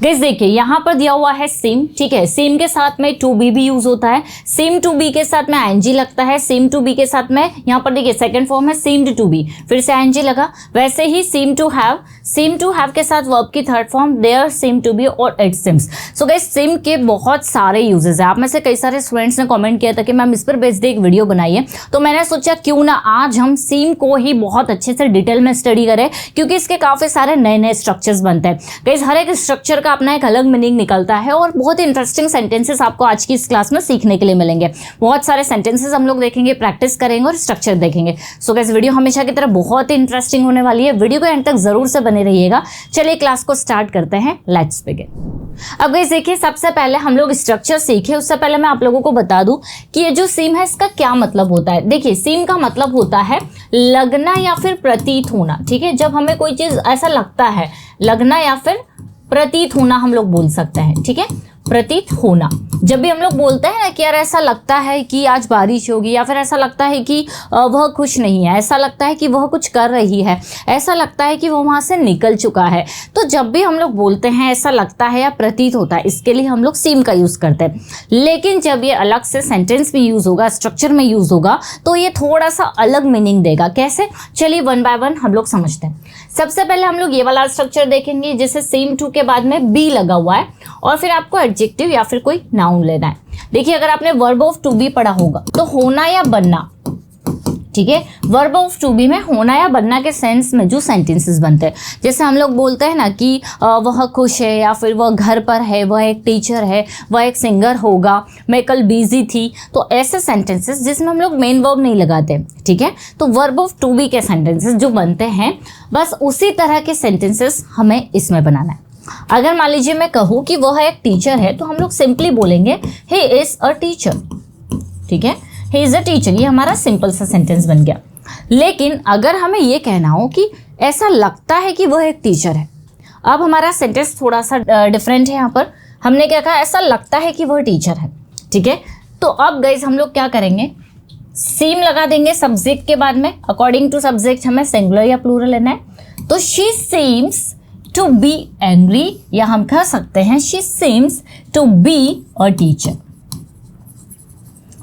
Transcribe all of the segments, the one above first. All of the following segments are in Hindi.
गाइस देखिए यहाँ पर दिया हुआ है सेम, ठीक है, सेम के साथ में टू बी भी यूज होता है, सेम टू बी के साथ में आईएनजी लगता है, सेम टू बी के साथ में यहाँ पर देखिए सेकंड फॉर्म है सेम्ड टू बी, फिर से आईएनजी लगा। वैसे ही सेम टू हैव के साथ वर्ब की third form there, same to be और it seems. So guys same के बहुत सारे यूजेस है। आप में से कई सारे स्टूडेंट्स ने कमेंट किया था कि मैम इस पर बेस्ड एक वीडियो बनाइए, तो मैंने सोचा क्यों ना आज हम सेम को ही बहुत अच्छे से डिटेल में स्टडी करें, क्योंकि इसके काफी सारे नए नए स्ट्रक्चर्स बनते हैं। गाइस हर एक स्ट्रक्चर का अपना एक अलग मीनिंग निकलता है और बहुत ही इंटरेस्टिंग सेंटेंसेस आपको आज की इस क्लास में सीखने के लिए मिलेंगे। बहुत सारे सेंटेंसेस हम लोग देखेंगे, प्रैक्टिस करेंगे और स्ट्रक्चर देखेंगे। सो गाइस वीडियो हमेशा की तरह बहुत ही इंटरेस्टिंग होने वाली है, वीडियो को एंड तक जरूर से बने रहिएगा। चलिए क्लास को स्टार्ट करते हैं, लेट्स बिगिन। अब गाइस देखिए सबसे पहले हम लोग स्ट्रक्चर सीखे, उससे पहले मैं आप लोगों को बता दूं कि ये जो सेम है इसका क्या मतलब होता है। देखिए सेम का मतलब होता है लगना या फिर प्रतीत होना, ठीक है। जब हमें कोई चीज ऐसा लगता है, लगना या फिर प्रतीत होना हम लोग बोल सकते हैं, ठीक है, प्रतीत होना। जब भी हम लोग बोलते हैं ना कि यार ऐसा लगता है कि आज बारिश होगी, या फिर ऐसा लगता है कि वह खुश नहीं है, ऐसा लगता है कि वह कुछ कर रही है, ऐसा लगता है कि वह वहाँ से निकल चुका है, तो जब भी हम लोग बोलते हैं ऐसा लगता है या प्रतीत होता है, इसके लिए हम लोग सेम का यूज़ करते हैं। लेकिन जब ये अलग से सेंटेंस में यूज़ होगा, स्ट्रक्चर में यूज़ होगा, तो ये थोड़ा सा अलग मीनिंग देगा। कैसे, चलिए वन बाय वन हम लोग समझते हैं। सबसे पहले हम लोग ये वाला स्ट्रक्चर देखेंगे जिसे सेम टू के बाद में बी लगा हुआ है और फिर आपको एडजेक्टिव या फिर कोई नाउन लेना है। देखिए अगर आपने वर्ब ऑफ टू बी पढ़ा होगा तो होना या बनना, ठीक है, वर्ब ऑफ टू बी में होना या बनना के सेंस में जो सेंटेंसेस बनते हैं, जैसे हम लोग बोलते हैं ना कि वह खुश है, या फिर वह घर पर है, वह एक टीचर है, वह एक सिंगर होगा, मैं कल बिजी थी, तो ऐसे सेंटेंसेस जिसमें हम लोग मेन वर्ब नहीं लगाते, ठीक है, तो वर्ब ऑफ टू बी के सेंटेंसेस जो बनते हैं बस उसी तरह के सेंटेंसेस हमें इसमें बनाना है। अगर मान लीजिए मैं कहूँ कि वह एक टीचर है, तो हम लोग सिंपली बोलेंगे ही इज अ टीचर, ठीक है, ही इज अ टीचर, ये हमारा सिंपल सा सेंटेंस बन गया। लेकिन अगर हमें ये कहना हो कि ऐसा लगता है कि वह एक टीचर है, अब हमारा सेंटेंस थोड़ा सा डिफरेंट है। यहाँ पर हमने क्या कहा, ऐसा लगता है कि वह टीचर है, ठीक है। तो अब गाइस हम लोग क्या करेंगे, सेम लगा देंगे सब्जेक्ट के बाद में। अकॉर्डिंग टू सब्जेक्ट हमें सिंगुलर या प्लूरल लेना है, तो she seems to be angry, या हम कह सकते हैं she seems to be a teacher.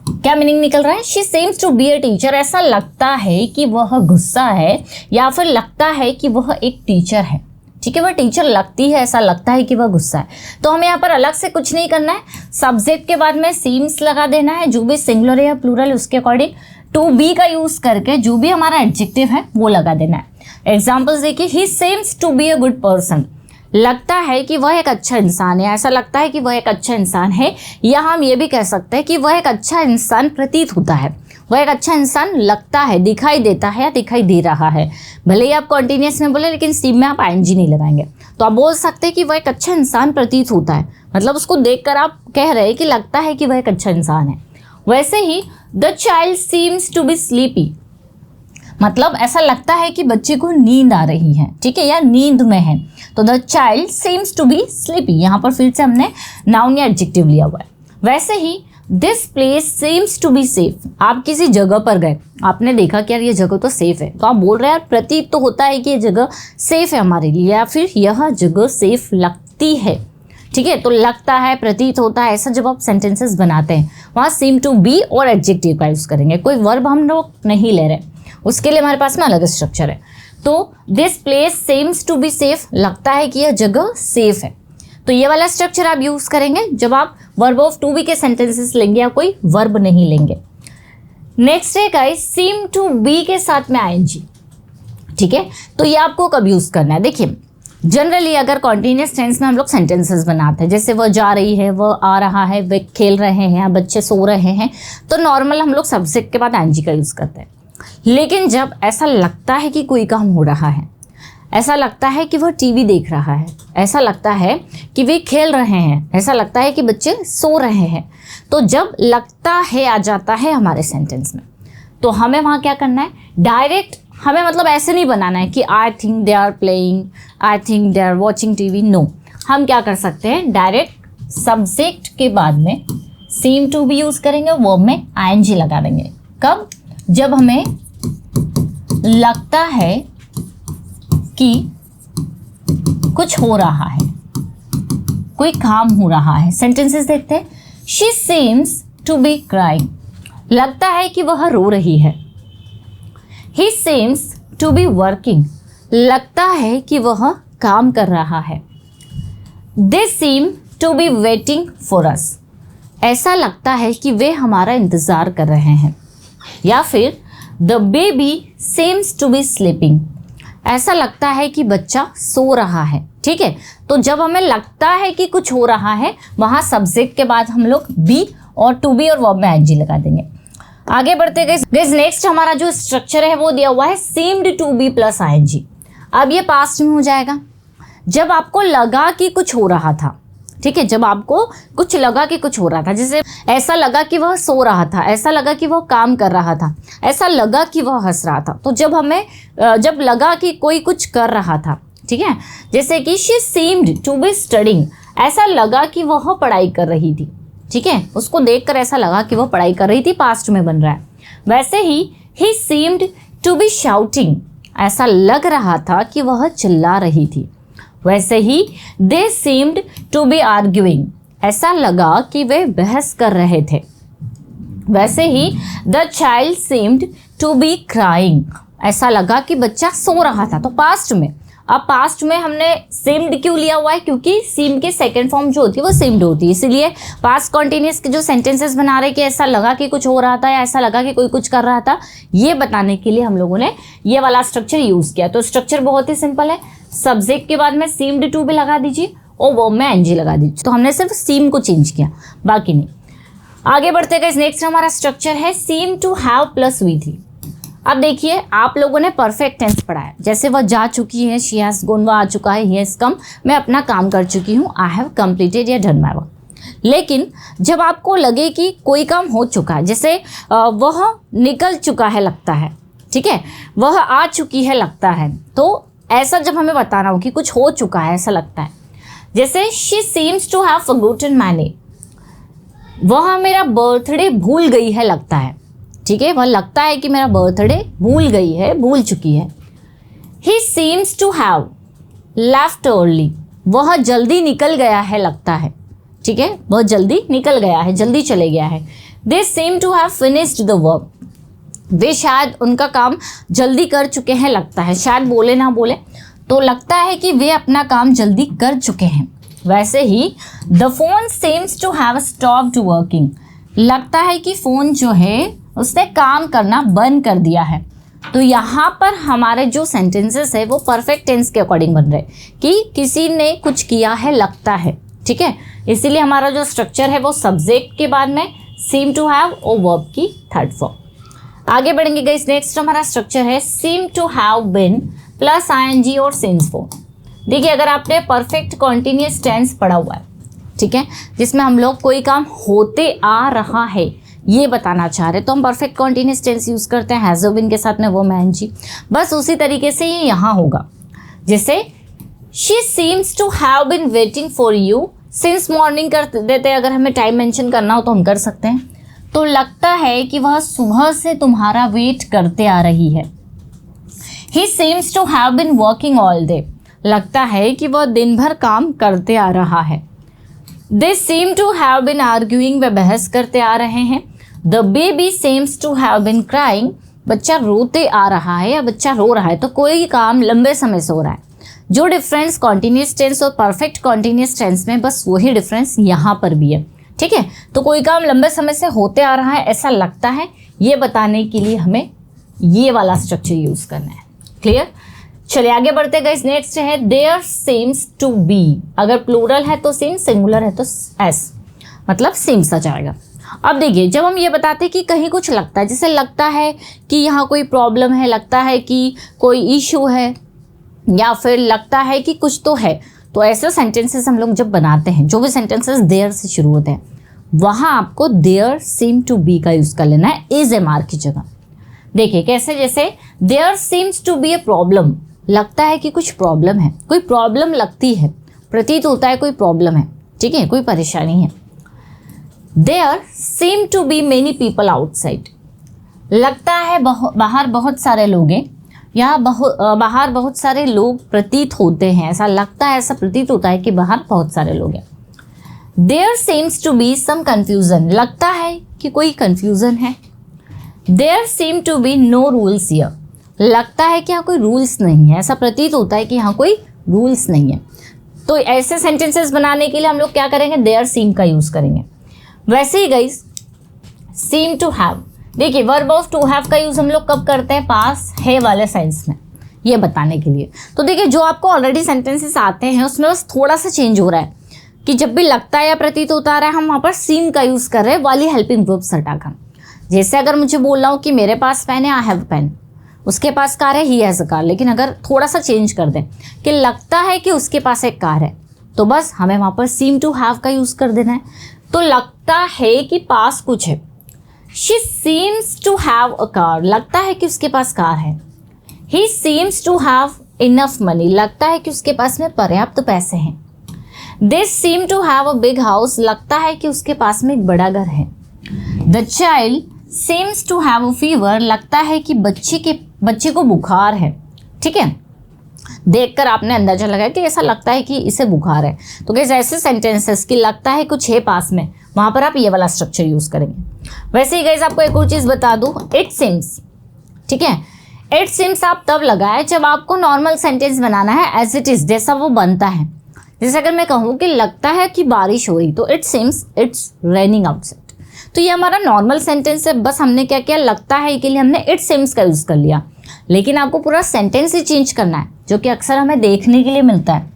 क्या मीनिंग निकल रहा है, she seems to be a teacher, ऐसा लगता है कि वह गुस्सा है, या फिर लगता है कि वह एक टीचर है, ठीक है, वह टीचर लगती है, ऐसा लगता है कि वह गुस्सा है। तो हमें यहाँ पर अलग से कुछ नहीं करना है, सब्जेक्ट के बाद में सीम्स लगा देना है, जो भी सिंगुलर या प्लूरल उसके अकॉर्डिंग टू बी का यूज करके जो भी हमारा एडजेक्टिव है वो लगा देना है। एग्जाम्पल्स देखिए, he seems to be a good person, लगता है कि वह एक अच्छा इंसान है, ऐसा लगता है कि वह एक अच्छा इंसान है, या हम ये भी कह सकते हैं कि वह एक अच्छा इंसान प्रतीत होता है, वह एक अच्छा इंसान लगता है, दिखाई देता है या दिखाई दे रहा है। भले ही आप कॉन्टिन्यूस में बोले लेकिन सीम में आप आईएनजी नहीं लगाएंगे, तो आप बोल सकते हैं कि वह एक अच्छा इंसान प्रतीत होता है, मतलब उसको देखकर आप कह रहे हैं कि लगता है कि वह एक अच्छा इंसान है। वैसे ही the child seems to be sleepy, मतलब ऐसा लगता है कि बच्चे को नींद आ रही है, ठीक है, या नींद में है, तो the child seems to be sleepy, यहाँ पर फिर से हमने नाउन या एडजेक्टिव लिया हुआ है। वैसे ही this place seems to be safe, आप किसी जगह पर गए, आपने देखा कि यार ये जगह तो सेफ है, तो आप बोल रहे हैं यार प्रतीत तो होता है कि ये जगह सेफ है हमारे लिए, या फिर यह जगह सेफ लगती है, ठीक है। तो लगता है, प्रतीत होता है, ऐसा जब आप सेंटेंसेस बनाते हैं वहाँ सीम टू बी और एडजेक्टिव का यूज करेंगे, कोई वर्ब हम लोग नहीं ले रहे, उसके लिए हमारे पास में अलग स्ट्रक्चर है। तो this place seems to be safe, लगता है कि यह जगह सेफ है, तो ये वाला स्ट्रक्चर आप यूज करेंगे जब आप वर्ब ऑफ टू बी के सेंटेंसेस लेंगे या कोई वर्ब नहीं लेंगे। नेक्स्ट है गाइस सीम टू बी के साथ में आईएनजी, ठीक है, तो ये आपको कब यूज करना है। देखिए जनरली अगर कॉन्टिन्यूस टेंस में हम लोग सेंटेंसेस बनाते हैं, जैसे वह जा रही है, वह आ रहा है, वे खेल रहे हैं, बच्चे सो रहे हैं, तो नॉर्मल हम लोग सब्जेक्ट के बाद आईएनजी का यूज करते हैं। लेकिन जब ऐसा लगता है कि कोई काम हो रहा है, ऐसा लगता है कि वह टीवी देख रहा है, ऐसा लगता है कि वे खेल रहे हैं, ऐसा लगता है कि बच्चे सो रहे हैं, तो जब लगता है आ जाता है हमारे सेंटेंस में, तो हमें वहाँ क्या करना है, डायरेक्ट हमें मतलब ऐसे नहीं बनाना है कि I think they are playing, I think they are watching TV, no. हम क्या कर सकते हैं, डायरेक्ट सब्जेक्ट के बाद में सीम टू बी यूज करेंगे, वर्ब में आईएनजी लगा देंगे। कब, जब हमें लगता है कि कुछ हो रहा है, कोई काम हो रहा है। सेंटेंसेस देखते हैं। She seems to be crying, लगता है कि वह रो रही है। He seems to be working, लगता है कि वह काम कर रहा है। They seem to be waiting for us, ऐसा लगता है कि वे हमारा इंतज़ार कर रहे हैं। या फिर the baby seems to be sleeping, ऐसा लगता है कि बच्चा सो रहा है। ठीक है, तो जब हमें लगता है कि कुछ हो रहा है, वहाँ सब्जेक्ट के बाद हम लोग बी और टू बी और वर्ब में एनजी लगा देंगे। आगे बढ़ते गए गाइस, नेक्स्ट हमारा जो स्ट्रक्चर है वो दिया हुआ है seemed to be plus ING. अब ये पास्ट में हो जाएगा। जब आपको लगा कि कुछ हो रहा था, ठीक है, जब आपको कुछ लगा कि कुछ हो रहा था, जैसे ऐसा लगा कि वह सो रहा था, ऐसा लगा कि वह काम कर रहा था, ऐसा लगा कि वह हंस रहा था। तो जब लगा कि कोई कुछ कर रहा था, ठीक है, जैसे कि she seemed to be studying, ऐसा लगा कि वह पढ़ाई कर रही थी। ठीक है, उसको देखकर ऐसा लगा कि वह पढ़ाई कर रही थी, पास्ट में बन रहा है। वैसे ही सीम्ड टू बी शाउटिंग, ऐसा लग रहा था कि वह चिल्ला रही थी। वैसे ही they seemed to be arguing, ऐसा लगा कि वे बहस कर रहे थे। वैसे ही the child seemed to be crying, ऐसा लगा कि बच्चा सो रहा था। तो पास्ट में, अब पास्ट में हमने सीम्ड क्यों लिया हुआ है, क्योंकि सीम के सेकंड फॉर्म जो होती है वो सीम्ड होती है, इसलिए पास्ट कॉन्टिन्यूस के जो सेंटेंसेस बना रहे कि ऐसा लगा कि कुछ हो रहा था या ऐसा लगा कि कोई कुछ कर रहा था, ये बताने के लिए हम लोगों ने ये वाला स्ट्रक्चर यूज़ किया। तो स्ट्रक्चर बहुत ही सिंपल है। सब्जेक्ट के बाद में सीम्ड टू भी लगा दीजिए और वर्ब में एनजी लगा दीजिए। तो हमने सिर्फ सीम को चेंज किया, बाकी नहीं। आगे बढ़ते गए, नेक्स्ट हमारा स्ट्रक्चर है seem to have plus V3। अब देखिए, आप लोगों ने परफेक्ट टेंस पढ़ा है, जैसे वह जा चुकी है, शी हैज़ गॉन, वह आ चुका है, ही हैज़ कम, मैं अपना काम कर चुकी हूँ, आई हैव कंप्लीटेड या डन माय वर्क। लेकिन जब आपको लगे कि कोई काम हो चुका है, जैसे वह निकल चुका है लगता है, ठीक है, वह आ चुकी है लगता है, तो ऐसा जब हमें बताना हो कि कुछ हो चुका है ऐसा लगता है, जैसे she seems to have forgotten my name, वह मेरा बर्थडे भूल गई है लगता है। ठीक है, वह लगता है कि मेरा बर्थडे भूल गई है, भूल चुकी है। He seems to have left early, वह जल्दी निकल गया है लगता है। ठीक है, वह जल्दी निकल गया है, जल्दी चले गया है। They seem to have finished the work, वे शायद उनका काम जल्दी कर चुके हैं लगता है, शायद बोले ना बोले तो लगता है कि वे अपना काम जल्दी कर चुके हैं। वैसे ही the phone seems to have stopped working, लगता है कि फ़ोन जो है उसने काम करना बंद कर दिया है। तो यहाँ पर हमारे जो सेंटेंसेस है वो परफेक्ट टेंस के अकॉर्डिंग बन रहे कि किसी ने कुछ किया है लगता है। ठीक है, इसीलिए हमारा जो स्ट्रक्चर है वो सब्जेक्ट के बाद में सीम टू हैव और वर्ब की थर्ड फॉर्म। आगे बढ़ेंगे गाइस, नेक्स्ट हमारा स्ट्रक्चर है seem to have been plus ING और सिंस फॉर्म। देखिए, अगर आपने परफेक्ट कॉन्टिन्यूस टेंस पढ़ा हुआ है, ठीक है, जिसमें हम लोग कोई काम होते आ रहा है ये बताना चाह रहे, तो हम परफेक्ट कॉन्टिन्यूस टेंस यूज़ करते हैं हैज़ बीन के साथ में वो आईएनजी। बस उसी तरीके से ये यहाँ होगा, जैसे she seems to have been waiting for you, since morning कर देते हैं, अगर हमें टाइम मेंशन करना हो तो हम कर सकते हैं। तो लगता है कि वह सुबह से तुम्हारा वेट करते आ रही है। He seems to have been working all day, लगता है कि वह दिन भर काम करते आ रहा है। They seem to have been arguing, वे बहस करते आ रहे हैं। The baby seems to have been crying, बच्चा रोते आ रहा है या बच्चा रो रहा है, तो कोई काम लंबे समय से हो रहा है। जो डिफरेंस कॉन्टिन्यूस टेंस और परफेक्ट कॉन्टिन्यूस टेंस में, बस वही डिफरेंस यहाँ पर भी है। ठीक है, तो कोई काम लंबे समय से होते आ रहा है ऐसा लगता है, ये बताने के लिए हमें ये वाला स्ट्रक्चर यूज़ करना है। क्लियर? चलिए आगे बढ़ते गए। नेक्स्ट है देयर सीम्स टू बी, अगर प्लूरल है तो सीम, सिंगुलर है तो एस, मतलब सीम्स आ जाएगा। अब देखिए, जब हम ये बताते हैं कि कहीं कुछ लगता है, जैसे लगता है कि यहाँ कोई प्रॉब्लम है, लगता है कि कोई इशू है, या फिर लगता है कि कुछ तो है, तो ऐसे सेंटेंसेस हम लोग जब बनाते हैं, जो भी सेंटेंसेस देयर से शुरू होते हैं, वहाँ आपको देयर सीम टू बी का यूज़ कर लेना है इज एम आर की जगह। देखिए कैसे, जैसे there seems to be a problem, लगता है कि कुछ प्रॉब्लम है, कोई प्रॉब्लम लगती है, प्रतीत होता है कोई प्रॉब्लम है, ठीक है, कोई परेशानी है। There seem to be many people outside, लगता है बाहर बहुत सारे लोग हैं, या बाहर बहुत सारे लोग प्रतीत होते हैं, ऐसा लगता है, ऐसा प्रतीत होता है कि बाहर बहुत सारे लोग हैं। There seems to be some confusion, लगता है कि कोई कंफ्यूजन है। There seem to be no rules here, लगता है कि यहाँ कोई रूल्स नहीं है, ऐसा प्रतीत होता है कि यहाँ कोई रूल्स नहीं है। तो ऐसे सेंटेंसेस बनाने के लिए हम लोग क्या करेंगे, देयर सीम का यूज़ करेंगे। वैसे ही गाइस सीम टू हैव, देखिए वर्ब ऑफ टू हैव का यूज़ हम लोग कब करते हैं, पास है वाले सेंस में, ये बताने के लिए। तो देखिए जो आपको ऑलरेडी सेंटेंसेस आते हैं उसमें बस थोड़ा सा चेंज हो रहा है कि जब भी लगता है या प्रतीत होता रहा है हम वहाँ पर सीम का यूज़ कर रहे हैं वाली हेल्पिंग वर्ब्स हटाकर। जैसे अगर मुझे बोल रहा हूँ कि मेरे पास पेन है, आई हैव पेन, उसके पास कार है, ही हैज़ अ कार, लेकिन अगर थोड़ा सा चेंज कर दें कि लगता है कि उसके पास एक कार है, तो बस हमें वहाँ पर सीम टू हैव का यूज़ कर देना है। तो लगता है कि पास कुछ है, she seems to have a car, लगता है कि उसके पास कार है। He seems to have enough money, लगता है कि उसके पास में पर्याप्त पैसे हैं। They seem to have a big house, लगता है कि उसके पास में एक बड़ा घर है। The child seems to have a fever, लगता है कि बच्चे को बुखार है। ठीक है, देखकर आपने अंदाजा लगाया कि ऐसा लगता है कि इसे बुखार है। तो कैसे ऐसे सेंटेंसेस कि लगता है कुछ है पास में, वहाँ पर आप ये वाला स्ट्रक्चर यूज़ करेंगे। वैसे ही गाइस आपको एक और चीज़ बता दूँ, इट सीम्स, ठीक है, इट सीम्स आप तब लगाए जब आपको नॉर्मल सेंटेंस बनाना है एज इट इज़, जैसा वो बनता है। जैसे अगर मैं कहूँ कि लगता है कि बारिश हो रही, तो it seems it's raining outside, तो ये हमारा नॉर्मल सेंटेंस है। बस हमने क्या किया, लगता है के लिए हमने इट सीम्स का यूज़ कर लिया, लेकिन आपको पूरा सेंटेंस ही चेंज करना है, जो कि अक्सर हमें देखने के लिए मिलता है।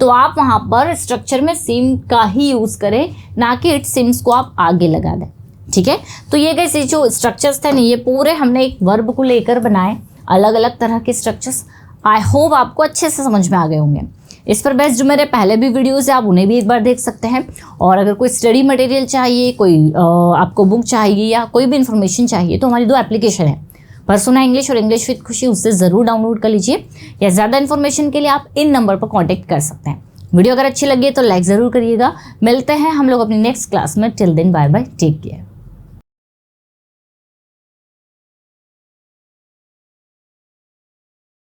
तो आप वहाँ पर स्ट्रक्चर में सीम का ही यूज़ करें, ना कि इट सीम्स को आप आगे लगा दें। ठीक है, तो ये कैसे जो स्ट्रक्चर्स थे ना, ये पूरे हमने एक वर्ब को लेकर बनाए, अलग अलग तरह के स्ट्रक्चर्स। आई होप आपको अच्छे से समझ में आ गए होंगे। इस पर बेस्ड जो मेरे पहले भी वीडियोज़ है, आप उन्हें भी एक बार देख सकते हैं। और अगर कोई स्टडी मटेरियल चाहिए, कोई आपको बुक चाहिए या कोई भी इन्फॉर्मेशन चाहिए, तो हमारी 2 एप्लीकेशन है, परसोना इंग्लिश और इंग्लिश विद खुशी, उससे ज़रूर डाउनलोड कर लीजिए। या ज़्यादा इन्फॉर्मेशन के लिए आप इन नंबर पर कॉन्टैक्ट कर सकते हैं। वीडियो अगर अच्छी लगी तो लाइक ज़रूर करिएगा। मिलते हैं हम लोग अपनी नेक्स्ट क्लास में। Till then bye bye, take care.